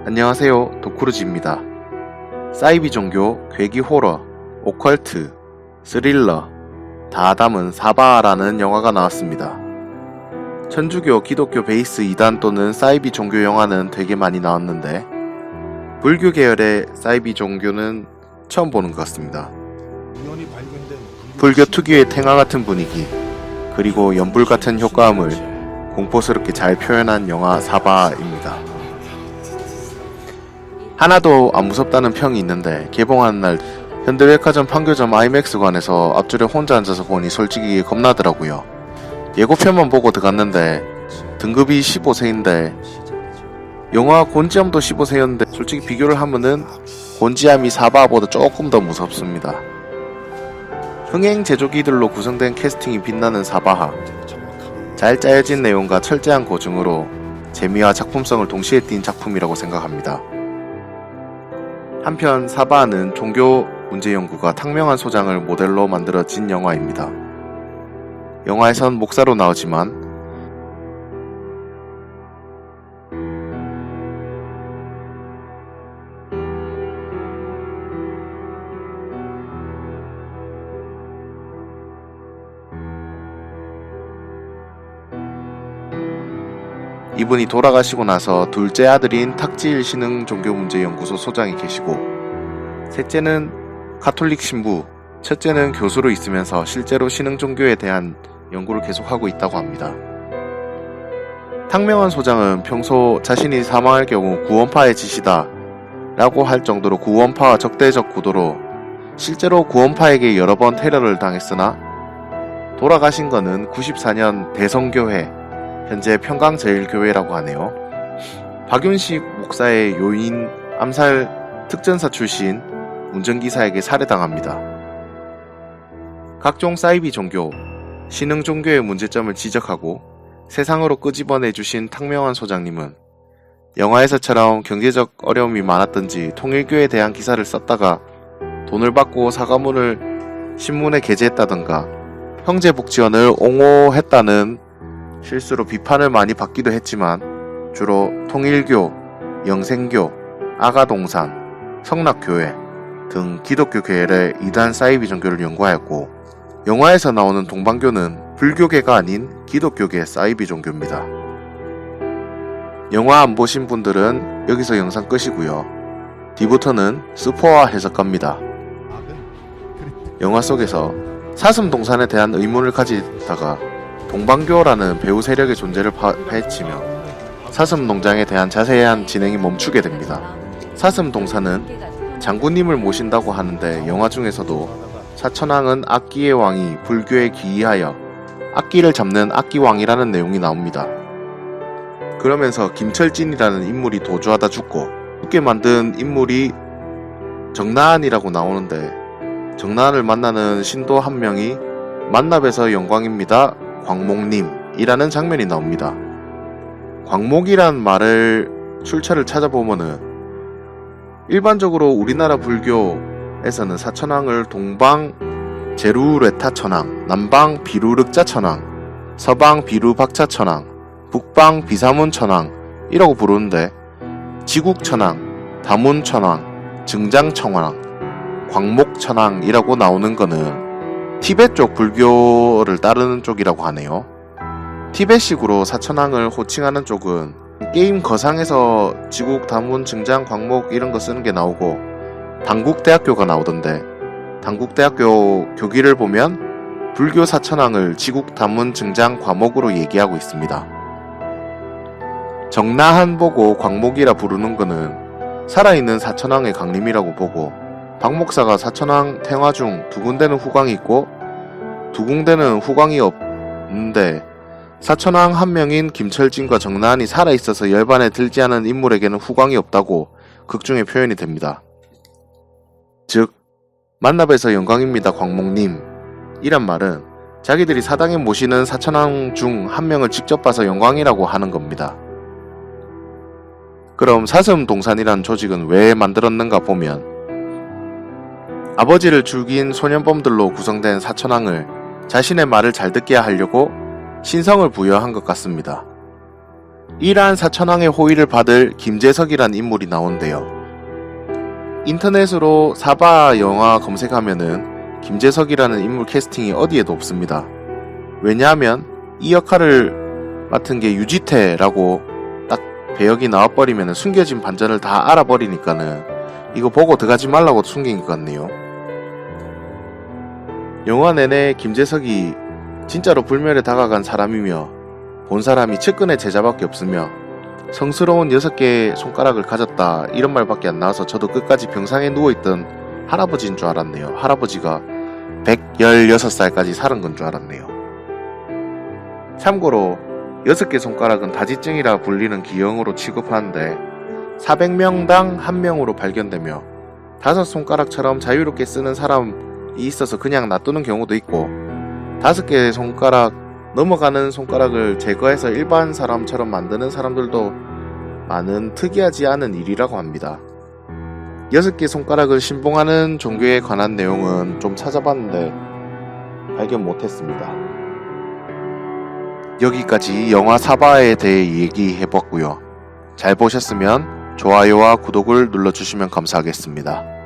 안녕하세요, 도쿠르지입니다. 사이비 종교, 괴기 호러, 오컬트, 스릴러 다 담은 사바라는 영화가 나왔습니다. 천주교, 기독교 베이스 이단 또는 사이비 종교 영화는 되게 많이 나왔는데 불교 계열의 사이비 종교는 처음 보는 것 같습니다. 불교 특유의 탱화 같은 분위기 그리고 연불 같은 효과음을 공포스럽게 잘 표현한 영화 사바입니다. 하나도 안 무섭다는 평이 있는데 개봉하는 날 현대백화점 판교점 아이맥스관에서 앞줄에 혼자 앉아서 보니 솔직히 겁나더라고요. 예고편만 보고 들어갔는데 등급이 15세인데 영화 곤지암도 15세였는데 솔직히 비교를 하면은 곤지암이 사바보다 조금 더 무섭습니다. 흥행 제조기들로 구성된 캐스팅이 빛나는 사바하, 잘 짜여진 내용과 철저한 고증으로 재미와 작품성을 동시에 띈 작품이라고 생각합니다. 한편 사바하는 종교 문제 연구가 탕명한 소장을 모델로 만들어진 영화입니다. 영화에선 목사로 나오지만 이분이 돌아가시고 나서 둘째 아들인 탁지일 신흥종교문제연구소 소장이 계시고 셋째는 가톨릭 신부, 첫째는 교수로 있으면서 실제로 신흥종교에 대한 연구를 계속하고 있다고 합니다. 탕명한 소장은 평소 자신이 사망할 경우 구원파의 짓이다 라고 할 정도로 구원파와 적대적 구도로 실제로 구원파에게 여러 번 테러를 당했으나 돌아가신 거는 94년 대성교회 현재 평강제일교회라고 하네요. 박윤식 목사의 요인 암살 특전사 출신 운전기사에게 살해당합니다. 각종 사이비 종교, 신흥 종교의 문제점을 지적하고 세상으로 끄집어내주신 탕명환 소장님은 영화에서처럼 경제적 어려움이 많았던지 통일교에 대한 기사를 썼다가 돈을 받고 사과문을 신문에 게재했다던가 형제복지원을 옹호했다는 실수로 비판을 많이 받기도 했지만 주로 통일교, 영생교, 아가동산, 성락교회 등 기독교 계열의 이단 사이비 종교를 연구하였고 영화에서 나오는 동방교는 불교계가 아닌 기독교계 사이비 종교입니다. 영화 안 보신 분들은 여기서 영상 끄시고요. 뒤부터는 스포와 해석갑니다. 영화 속에서 사슴동산에 대한 의문을 가지다가 동방교라는 배후 세력의 존재를 파헤치며 사슴농장에 대한 자세한 진행이 멈추게 됩니다. 사슴동산은 장군님을 모신다고 하는데 영화 중에서도 사천왕은 악기의 왕이 불교에 기이하여 악기를 잡는 악기왕이라는 내용이 나옵니다. 그러면서 김철진이라는 인물이 도주하다 죽게 만든 인물이 정나한이라고 나오는데 정나한을 만나는 신도 한 명이 만나뵈서 영광입니다. 광목님이라는 장면이 나옵니다. 광목이란 말을 출처를 찾아보면은 일반적으로 우리나라 불교에서는 사천왕을 동방 제루레타 천왕, 남방 비루륵자 천왕, 서방 비루박차 천왕, 북방 비사문 천왕 이라고 부르는데 지국 천왕, 다문 천왕, 증장 천왕, 광목 천왕이라고 나오는 거는 티베트 쪽 불교를 따르는 쪽이라고 하네요. 티베트식으로 사천왕을 호칭하는 쪽은 게임 거상에서 지국, 다문, 증장, 광목 이런 거 쓰는 게 나오고 당국대학교가 나오던데 당국대학교 교기를 보면 불교 사천왕을 지국, 다문, 증장, 과목으로 얘기하고 있습니다. 정나한 보고 광목이라 부르는 거는 살아있는 사천왕의 강림이라고 보고 박 목사가 사천왕 탱화 중 두 군데는 후광이 있고 두 군데는 후광이 없는데 사천왕 한 명인 김철진과 정나한이 살아있어서 열반에 들지 않은 인물에게는 후광이 없다고 극중에 표현이 됩니다. 즉 만나뵈서 영광입니다 광목님 이란 말은 자기들이 사당에 모시는 사천왕 중 한 명을 직접 봐서 영광이라고 하는 겁니다. 그럼 사슴동산이란 조직은 왜 만들었는가 보면 아버지를 죽인 소년범들로 구성된 사천왕을 자신의 말을 잘 듣게 하려고 신성을 부여한 것 같습니다. 이란 사천왕의 호의를 받을 김재석이란 인물이 나온대요. 인터넷으로 사바 영화 검색하면은 김재석이라는 인물 캐스팅이 어디에도 없습니다. 왜냐하면 이 역할을 맡은 게 유지태라고 딱 배역이 나와버리면 숨겨진 반전을 다 알아버리니까는 이거 보고 들어가지 말라고 숨긴 것 같네요. 영화 내내 김재석이 진짜로 불멸에 다가간 사람이며 본 사람이 측근의 제자밖에 없으며 성스러운 6개의 손가락을 가졌다 이런 말밖에 안 나와서 저도 끝까지 병상에 누워있던 할아버지인 줄 알았네요. 할아버지가 116살까지 살은 건 줄 알았네요. 참고로 6개 손가락은 다지증이라 불리는 기형으로 취급하는데 400명당 1명으로 발견되며 5손가락처럼 자유롭게 쓰는 사람이 있어서 그냥 놔두는 경우도 있고 5개의 손가락 넘어가는 손가락을 제거해서 일반 사람처럼 만드는 사람들도 많은 특이하지 않은 일이라고 합니다. 6개 손가락을 신봉하는 종교에 관한 내용은 좀 찾아봤는데 발견 못했습니다. 여기까지 영화 사바에 대해 얘기해봤고요. 잘 보셨으면 좋아요와 구독을 눌러주시면 감사하겠습니다.